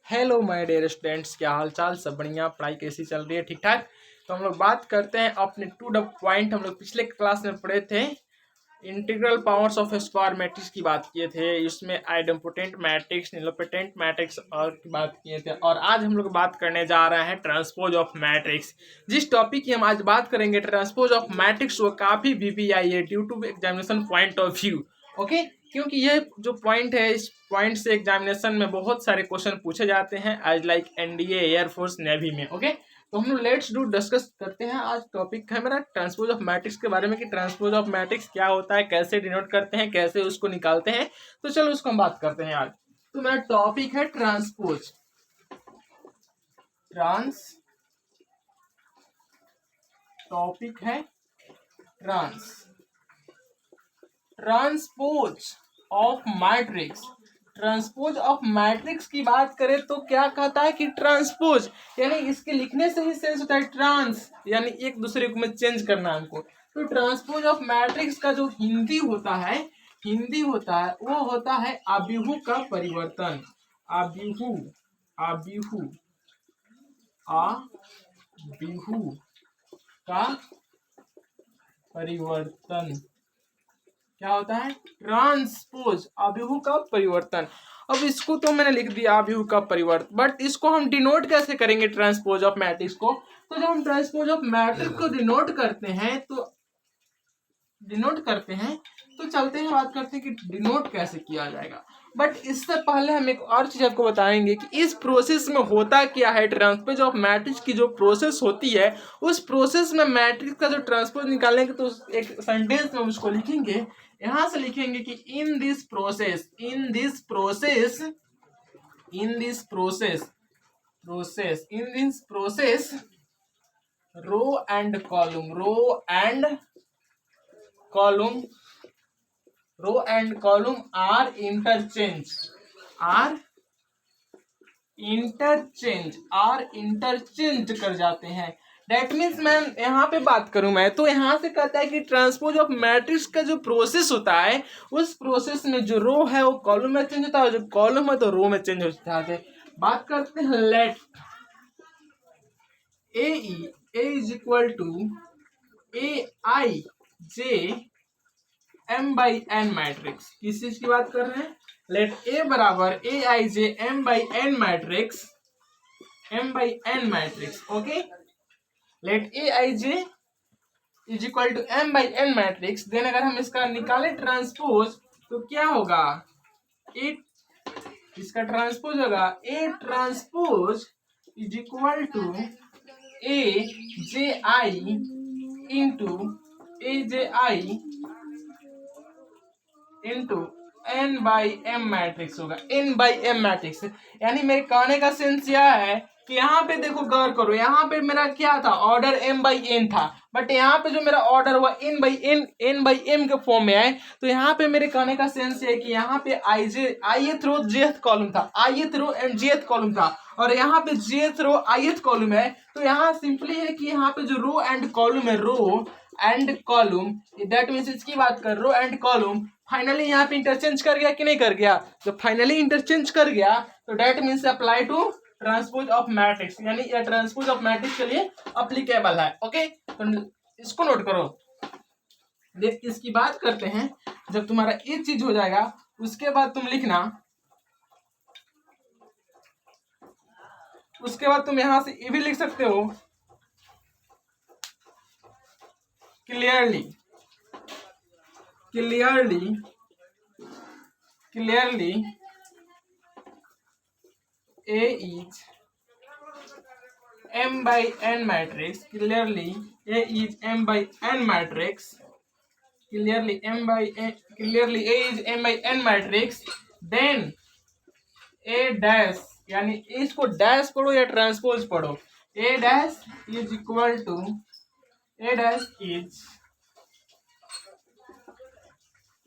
Hello my dear students, क्या हाल चाल? सब बढ़िया? पढ़ाई कैसी चल रही है? ठीक ठाक? तो हम लोग बात करते हैं अपने टू द पॉइंट। हम लोग पिछले क्लास में पढ़े थे integral powers of square matrix की बात किए थे। इसमें आइडेम्पोटेंट मैट्रिक्स, निलोपेटेंट मैट्रिक्स और की बात किए थे। और आज हम लोग बात करने जा रहे हैं ट्रांसपोज ऑफ मैट्रिक्स। जिस टॉपिक की हम आज बात करेंगे ट्रांसपोज ऑफ मैट्रिक्स, वो काफी वीवीआई है due to examination point of view. Okay, क्योंकि ये जो पॉइंट है, इस पॉइंट से एग्जामिनेशन में बहुत सारे क्वेश्चन पूछे जाते हैं as like NDA, air force, navy में। ओके, तो हम लोग लेट्स डू डिस्कस करते हैं। आज टॉपिक है मेरा ट्रांसपोज ऑफ मैट्रिक्स के बारे में कि ट्रांसपोज ऑफ मैट्रिक्स क्या होता है, कैसे डिनोट करते हैं, कैसे उसको निकालते हैं। तो चलो उसको हम बात करते हैं आज। तो मेरा टॉपिक है ट्रांसपोज। टॉपिक है transpose of matrix. Transpose of matrix की बात करें तो क्या कहता है कि ट्रांसपोज यानी इसके लिखने से ही सेंस होता है ट्रांस, यानी एक दूसरे को में चेंज करना हमको। तो ट्रांसपोज ऑफ मैट्रिक्स का जो हिंदी होता है वो होता है आव्यूह का परिवर्तन। आव्यूह का परिवर्तन क्या होता है? ट्रांसपोज, आव्यूह का परिवर्तन। अब इसको तो मैंने लिख दिया आव्यूह का परिवर्तन, बट इसको हम डिनोट कैसे करेंगे ट्रांसपोज ऑफ मैट्रिक्स को? तो जब हम ट्रांसपोज ऑफ मैट्रिक्स को डिनोट करते हैं तो चलते हैं बात करते हैं कि डिनोट कैसे किया जाएगा। बट इससे पहले हम एक और चीज आपको बताएंगे कि इस प्रोसेस में होता क्या है। ट्रांसपोज ऑफ मैट्रिक्स की जो प्रोसेस होती है, उस प्रोसेस में मैट्रिक्स का जो ट्रांसपोज निकालेंगे तो एक सेंटेंस में उसको लिखेंगे। यहां से लिखेंगे कि in this process row and column are interchange कर जाते हैं। डेट मीन्स मैं यहाँ पे बात करूं मैं तो यहाँ से कहता है कि ट्रांसपोज ऑफ मैट्रिक्स का जो प्रोसेस होता है, उस प्रोसेस में जो रो है वो कॉलम में चेंज होता है, जो कॉलम है तो रो में चेंज होता है। बात करते हैं let A is equal to A I J M by N matrix. किस चीज की बात कर रहे हैं? लेट ए बराबर A I J M by N matrix. Okay, let A I J is equal to M by N matrix. Then अगर हम इसका निकाले ट्रांसपोज तो क्या होगा? इसका ट्रांसपोज होगा A transpose is equal to A J I into N by M matrix होगा। एन बाई एम मैट्रिक्स यानी मेरे कहने का सेंस यह है कि यहाँ पे देखो, गौर करो, यहाँ पे मेरा क्या था? ऑर्डर m बाई एन था, बट यहाँ पे जो मेरा ऑर्डर हुआ n बाई एम के फॉर्म में है। तो यहाँ पे मेरे कहने का सेंस है कि यहाँ पे ith रो jth कॉलम था, ith row and jth column था, और यहाँ पे jth रो ith कॉलम है। तो यहाँ सिंपली है कि यहाँ पे जो रो एंड कॉलम है, दैट मीन्स इसकी बात कर, रो एंड कॉलम फाइनली यहाँ पे इंटरचेंज कर गया कि नहीं कर गया? जब फाइनली इंटरचेंज कर गया तो that means apply to transpose of matrix, यानी यह ट्रांसपोज ऑफ मैट्रिक्स के लिए अप्लीकेबल है। ओके, तो इसको नोट करो। देख, इसकी बात करते हैं। जब तुम्हारा ये चीज हो जाएगा उसके बाद तुम लिखना, उसके बाद तुम यहां से ये भी लिख सकते हो clearly A is m by n matrix. Clearly A is m by n matrix. Clearly A is m by n matrix. Then A dash, यानी इसको डैश पढ़ो या ट्रांसपोज पढ़ो, A dash is equal to A dash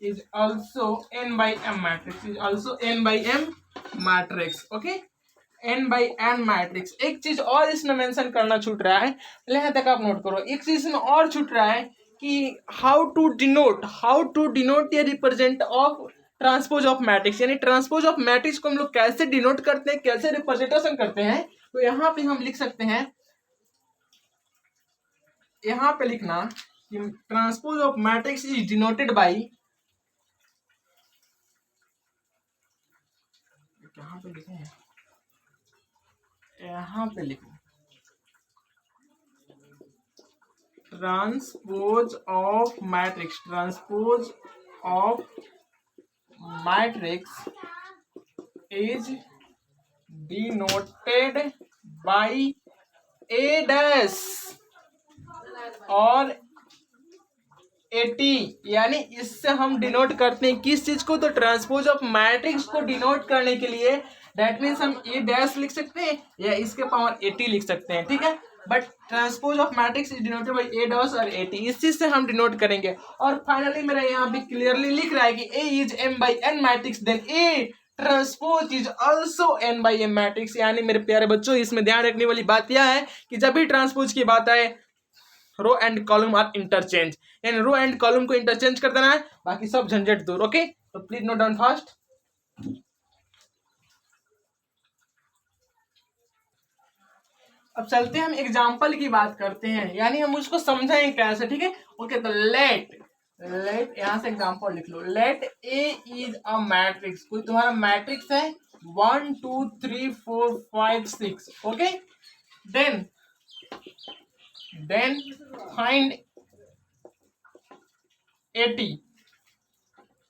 is also n by m matrix. Okay, n by n matrix. एक चीज और इसमें mention करना छूट रहा है, पहले यहाँ तक आप नोट करो। एक चीज इसमें और छूट रहा है कि हाउ टू डिनोट या represent of transpose of matrix, यानी ट्रांसपोज ऑफ मैट्रिक्स को हम लोग कैसे डिनोट करते हैं, कैसे रिप्रेजेंटेशन करते हैं। तो यहाँ पे हम लिख सकते हैं, यहाँ पे लिखना कि transpose of matrix is denoted by, यहाँ पे लिखे हैं, यहाँ पे लिखो transpose of matrix, transpose of matrix is denoted by A dash और एटी, यानी इससे हम डिनोट करते हैं किस चीज को, तो ट्रांसपोज ऑफ मैट्रिक्स को डिनोट करने के लिए दैट मीन्स हम ए डैश लिख सकते हैं या इसके पावर एटी लिख सकते हैं, ठीक है। But transpose of matrix is denoted by A dash और एटी, इस चीज से हम डिनोट करेंगे। और फाइनली मेरा यहाँ भी क्लियरली लिख रहा है कि A is M by N matrix, then A transpose is also N by M matrix. यानी मेरे प्यारे बच्चों, इसमें ध्यान रखने वाली बात यह है कि जब भी ट्रांसपोज की बात आए, row and column are interchange, यानी रो एंड कॉलम को इंटरचेंज कर देना है, बाकी सब झंझट दूर। ओके, तो प्लीज नोट डाउन फास्ट। अब चलते हैं, हम एग्जांपल की बात करते हैं, यानी हम उसको समझेंगे कैसे, ठीक है। ओके, तो लेट यहां से एग्जांपल लिख लो। Let A is a matrix, कोई तुम्हारा मैट्रिक्स है 1 2 3 4 5 6, okay. Then find 80,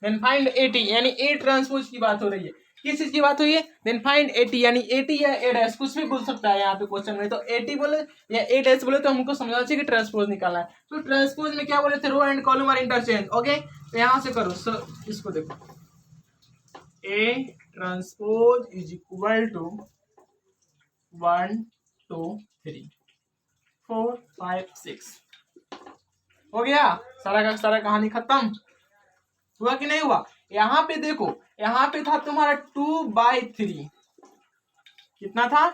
then find 80, यानी ए ट्रांसपोज की बात हो रही है, किस चीज की बात हुई है, देन फाइंड 80, यानी 80 या ए डैश कुछ भी बोल सकता है यहाँ पे क्वेश्चन में। तो 80 बोले या ए डैश बोले तो हमको समझना चाहिए कि ट्रांसपोज निकालना है। तो ट्रांसपोज में क्या बोले थे, row and column are interchange, okay. तो यहाँ से करो, सो इसको देखो, A transpose is equal to 1 2 3 4 5 6, हो गया, सारा का सारा कहानी खत्म हुआ कि नहीं हुआ। यहाँ पे देखो, यहाँ पे था तुम्हारा 2/3, कितना था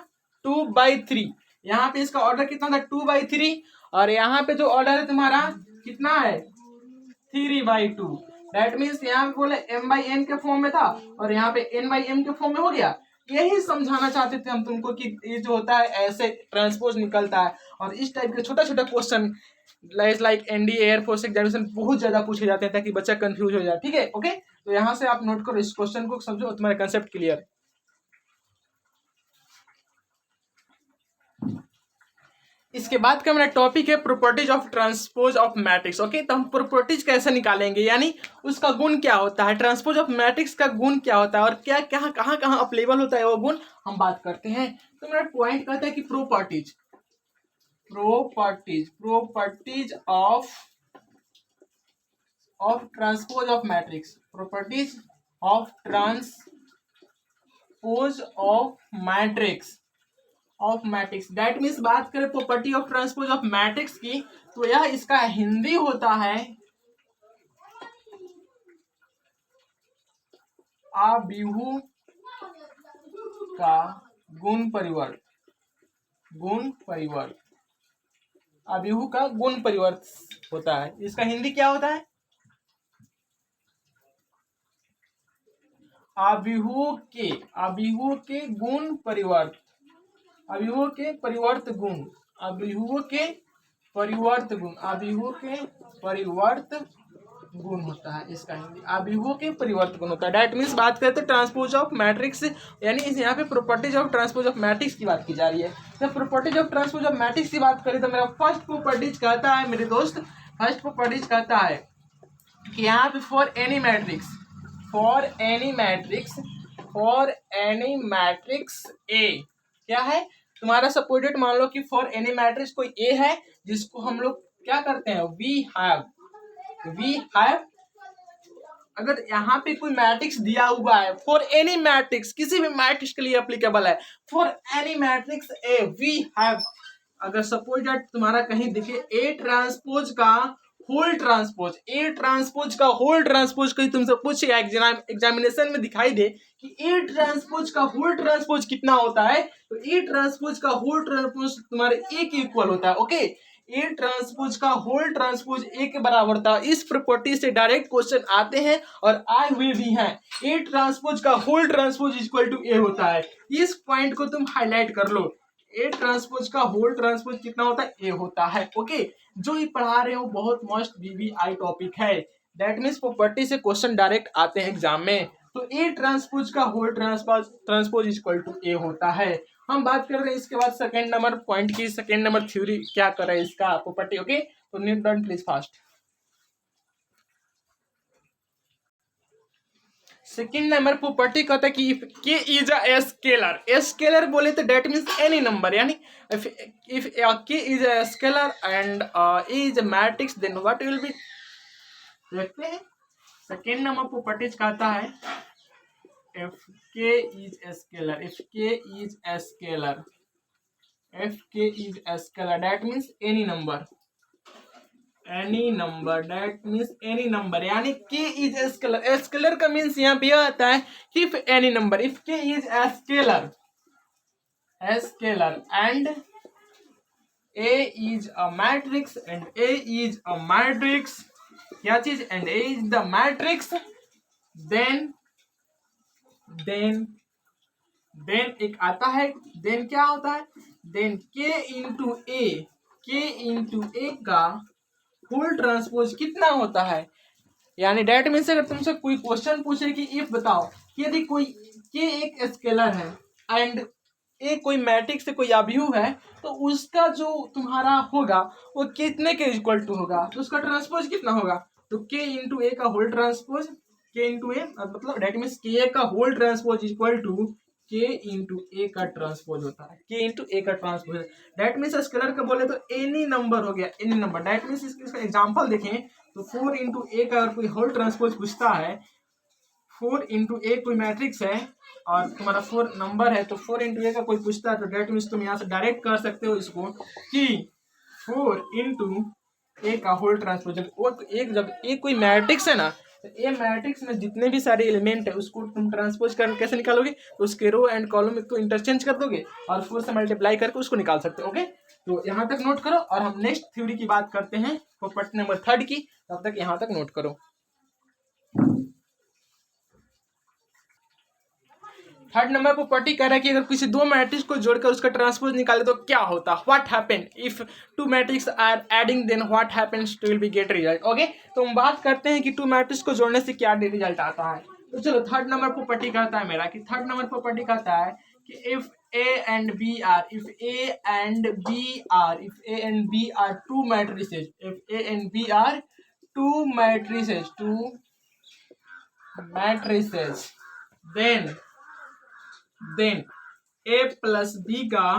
2/3, यहाँ पे इसका ऑर्डर कितना था 2/3, और यहाँ पे जो ऑर्डर है तुम्हारा कितना है 3/2। दैट मीन्स यहाँ पे बोले m/n के फॉर्म में था और यहाँ पे n/m के फॉर्म में हो गया। यही समझाना चाहते थे हम तुमको कि ये जो होता है ऐसे ट्रांसपोज निकलता है, और इस टाइप के छोटा छोटा question like NDA air force examination बहुत ज्यादा पूछे जाते हैं ताकि बच्चा कंफ्यूज हो जाए, ठीक है। ओके, तो यहाँ से आप नोट करो, इस क्वेश्चन को समझो, तुम्हारा कंसेप्ट क्लियर। इसके बाद का मेरा टॉपिक है properties of transpose of matrix, okay. तो हम प्रॉपर्टीज कैसे निकालेंगे, यानी उसका गुण क्या होता है, ट्रांसपोज ऑफ मैट्रिक्स का गुण क्या होता है और क्या क्या कहाँ कहाँ अप्लीकेबल होता है वो गुण हम बात करते हैं। तो मेरा पॉइंट कहता है कि properties of transpose of matrix, properties of transpose of matrix that means बात करें property of transpose of matrix की, तो यह इसका हिंदी होता है अभिहु का गुण परिवर्त, अभिहु का गुण परिवर्त होता है। इसका हिंदी क्या होता है, अभिहु के गुण परिवर्त, अभिहु के परिवर्त गुण होता है इसका हिंदी, अभिहु के परिवर्त गुण होता है। दैट मीन्स बात करते हैं ट्रांसपोज ऑफ मैट्रिक्स, यानी इस यहाँ पे properties of transpose of matrix की बात की जा रही है। जब properties of transpose of matrix की बात करें तो मेरा फर्स्ट प्रॉपर्टीज कहता है मेरे दोस्त, कि यहाँ पे फॉर एनी मैट्रिक्स ए क्या है तुम्हारा, सपोर्टेड मान लो कि फॉर एनी मैट्रिक्स कोई ए है जिसको हम लोग क्या करते हैं, वी हैव, अगर यहाँ पे कोई मैट्रिक्स दिया हुआ है फॉर एनी मैट्रिक्स, किसी भी मैट्रिक्स के लिए एप्लीकेबल है, for any matrix A V have, अगर सपोज दैट तुम्हारा कहीं दिखे ए ट्रांसपोज का होल ट्रांसपोज कहीं तुमसे पूछेगा एग्जामिनेशन में दिखाई दे कि ए ट्रांसपोज का होल ट्रांसपोज कितना होता है, तो ए ट्रांसपोज का होल ट्रांसपोज तुम्हारे ए के इक्वल होता है, ओके। ए ट्रांसपोज का होल ट्रांसपोज ए के बराबर था। इस प्रॉपर्टी से डायरेक्ट क्वेश्चन आते हैं और आए हुए भी हैं। ए ट्रांसपोज का होल ट्रांसपोज इक्वल टू ए होता है। इस पॉइंट को तुम हाईलाइट कर लो। ए ट्रांसपोज का होल ट्रांसपोज कितना होता है? ए होता है। ओके, जो ये पढ़ा रहे हो बहुत मस्ट बीबीआई टॉपिक है। दैट मीन्स प्रॉपर्टी से क्वेश्चन डायरेक्ट आते हैं एग्जाम में। तो ए ट्रांसपोज का होल ट्रांसपोज इक्वल टू ए होता है। हम बात कर रहे हैं इसके बाद सेकेंड नंबर पॉइंट की। सेकेंड नंबर थ्योरी क्या कर रहा है इसका प्रॉपर्टी। ओके, तो new done please fast. Second number property कहता है कि if K is a scalar, scalar बोले तो डेट मीन्स एनी नंबर, यानी if K is a scalar and A is a matrix then what will be. देखते हैं second number properties कहता है if k is a scalar, if k is a scalar, if k is a scalar, that means any number, that means any number, यानी k is a scalar। scalar का means यहाँ पे आता है कि if any number, if k is a scalar and a is a matrix and a is a matrix, क्या चीज, and a is the matrix, then एक आता है, देन क्या होता है, देन k इंटू ए का होल ट्रांसपोज कितना होता है। यानी डेट मीन्स अगर तुमसे कोई क्वेश्चन पूछे कि इफ बताओ कि यदि कोई k एक स्केलर है एंड ए कोई मैट्रिक्स से कोई अवयव है, तो उसका जो तुम्हारा होगा वो कितने के इक्वल टू होगा, तो उसका ट्रांसपोज कितना होगा। तो k इंटू ए का होल ट्रांसपोज, के इंटू ए मतलब डेट मीन्स के का होल ट्रांसपोज इक्वल टू के इंटू ए का ट्रांसपोज होता है। के इंटू ए का ट्रांसपोज डेट मीन्स स्केलर का बोले तो एनी नंबर हो गया, एनी नंबर। डेट मीन्स इसका एग्जांपल देखें तो 4 इंटू ए का अगर कोई होल ट्रांसपोज पूछता है, 4 इंटू ए कोई मैट्रिक्स है और तुम्हारा 4 नंबर है, तो 4 इंटू ए का कोई पूछता है तो डेट मीन्स तुम यहाँ से डायरेक्ट कर सकते हो इसको कि 4 इंटू ए का होल ट्रांसपोज। जब ए कोई मैट्रिक्स है ना, तो ए मैट्रिक्स में जितने भी सारे एलिमेंट है उसको तुम ट्रांसपोज कर कैसे निकालोगे, तो उसके रो एंड कॉलम को इंटरचेंज कर दोगे और 4 से मल्टीप्लाई करके उसको निकाल सकते हो। ओके, तो यहाँ तक नोट करो और हम नेक्स्ट थ्योरी की बात करते हैं प्रॉपर्टी नंबर 3 की। तब तक यहाँ तक नोट करो। थर्ड नंबर प्रॉपर्टी कह रहा है कि अगर किसी दो मैट्रिक्स को जोड़कर उसका ट्रांसपोज निकाले तो क्या होता, what happen if two matrix are adding, then what happens to will be get result. Okay, तो हम बात करते हैं कि टू मैट्रिक्स को जोड़ने से क्या रिजल्ट आता है। तो चलो थर्ड नंबर प्रॉपर्टी कहता है मेरा कि थर्ड नंबर प्रॉपर्टी कहता है कि if A and B are, if A and B are two matrices, if A and B are two matrices, then A plus B का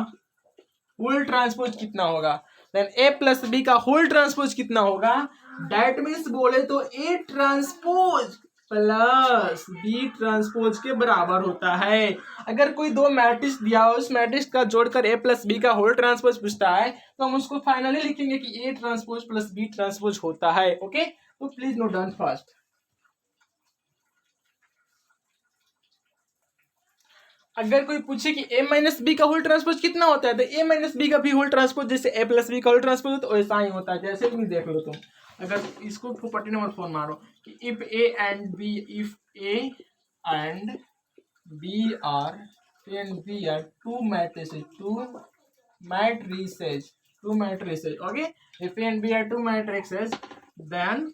होल ट्रांसपोज कितना होगा। देन ए प्लस बी का whole transpose कितना होगा, that means बोले तो A transpose plus B transpose के बराबर होता है। अगर कोई दो मैट्रिक्स दिया हो, उस मैट्रिक्स का जोड़कर ए प्लस बी का होल ट्रांसपोज पूछता है, तो हम उसको फाइनली लिखेंगे कि A transpose plus B transpose होता है। ओके, तो प्लीज नोट डाउन फर्स्ट। अगर कोई पूछे कि ए माइनस बी का होल ट्रांसपोज कितना होता है, तो ए माइनस बी का भी होल ट्रांसपोज जैसे ए प्लस बी का होल ट्रांसपोज होता है वैसा ही होता है। जैसे तुम देख लो, तुम अगर इसको प्रॉपर्टी नंबर 4 मारो कि if A and B are two matrices, okay, if A and B are two matrices, then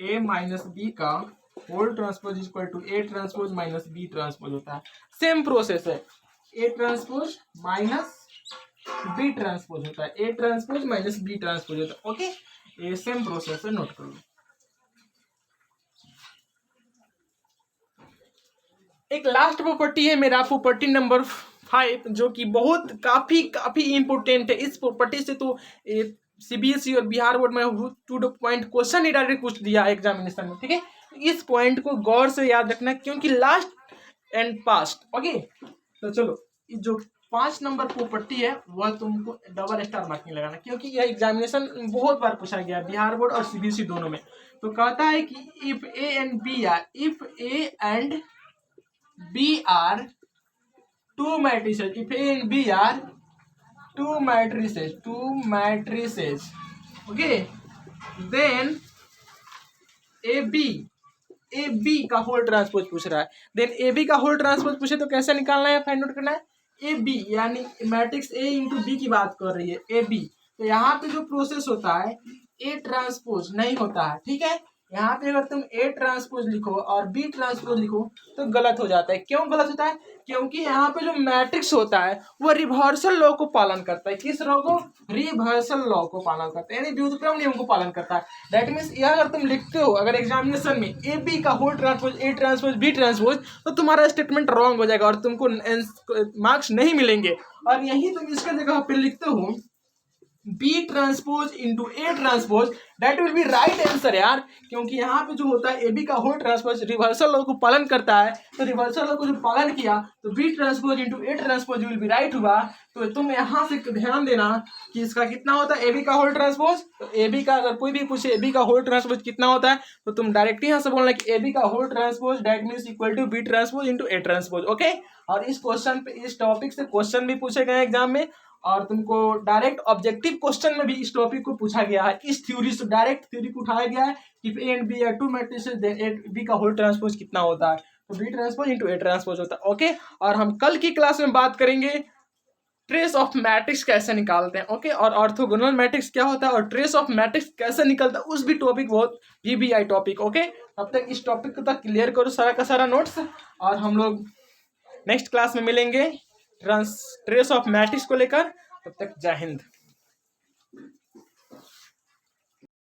A minus B का whole transpose equal to A transpose minus B transpose होता है। सेम प्रोसेस है, A transpose minus B transpose होता है, A transpose minus B transpose होता है। Okay, ये same process है, नोट करो। एक लास्ट प्रॉपर्टी है मेरा, प्रॉपर्टी नंबर 5, जो कि बहुत काफी इंपोर्टेंट है। इस प्रॉपर्टी से तो सीबीएसई और बिहार बोर्ड में टू द पॉइंट क्वेश्चन ही डायरेक्ट पूछ दिया एग्जामिनेशन में। ठीक है, इस पॉइंट को गौर से याद रखना क्योंकि लास्ट एंड पास्ट। ओके, तो चलो जो 5 नंबर प्रॉपर्टी है वह तुमको डबल स्टार मार्किंग लगाना, क्योंकि यह एग्जामिनेशन बहुत बार पूछा गया बिहार बोर्ड और सीबीएसई दोनों में। तो कहता है कि if A and B are two matrices, if A and B are two matrices okay, then A B का होल ट्रांसपोज पूछ रहा है, देन ए बी का होल ट्रांसपोज पूछे तो कैसे निकालना है, फाइंड आउट करना है ए बी, यानी मैट्रिक्स ए इंटू बी की बात कर रही है ए बी। तो यहाँ पे जो प्रोसेस होता है ए ट्रांसपोज नहीं होता है, ठीक है। यहाँ पे अगर तुम ए ट्रांसपोज लिखो और बी ट्रांसपोज लिखो तो गलत हो जाता है। क्यों गलत होता है, क्योंकि यहाँ पे जो मैट्रिक्स होता है वो रिवर्सल लॉ को पालन करता है। किस लॉ को, रिवर्सल लॉ को पालन करता है, यानी व्युत्क्रम नियम को पालन करता है। दैट मीन्स यह अगर तुम लिखते हो अगर एग्जामिनेशन में ए बी का whole transpose A transpose B transpose, तो तुम्हारा स्टेटमेंट रॉन्ग हो जाएगा और तुमको मार्क्स नहीं मिलेंगे। और यही तुम इसके जगह पे लिखते हो B transpose into A transpose, that will be right answer यार, क्योंकि यहाँ पे जो होता है ए बी का होल ट्रांसपोज रिवर्सल लॉ को पालन करता है, तो रिवर्सल लॉ को जो पालन किया तो B transpose into A transpose will be right हुआ। तो तुम यहाँ से ध्यान देना कि इसका कितना होता है ए बी का होल ट्रांसपोज। तो ए बी का अगर कोई भी पूछे ए बी का होल ट्रांसपोज कितना होता है, तो तुम डायरेक्ट यहाँ से बोलना कि ए बी का whole transpose that means equal to B transpose into A transpose okay. और इस क्वेश्चन पे इस टॉपिक से क्वेश्चन भी पूछे गए एग्जाम में, और तुमको डायरेक्ट ऑब्जेक्टिव क्वेश्चन में भी इस टॉपिक को पूछा गया है। इस थ्योरी से डायरेक्ट थ्योरी को उठाया गया है कि A and B are two matrices, then A B का होल ट्रांसपोज कितना होता है, तो B transpose into A transpose होता है ओके। और हम कल की क्लास में बात करेंगे ट्रेस ऑफ मैट्रिक्स कैसे निकालते हैं ओके, और ऑर्थोगोनल मैट्रिक्स क्या होता है और ट्रेस ऑफ मैट्रिक्स कैसे निकलता है, उस भी टॉपिक बहुत VBI टॉपिक ओके। तब तक इस टॉपिक को तक क्लियर करो सारा का सारा नोट्स, और हम लोग नेक्स्ट क्लास में मिलेंगे ट्रेस ऑफ मैट्रिक्स को लेकर। तब तक जय हिंद।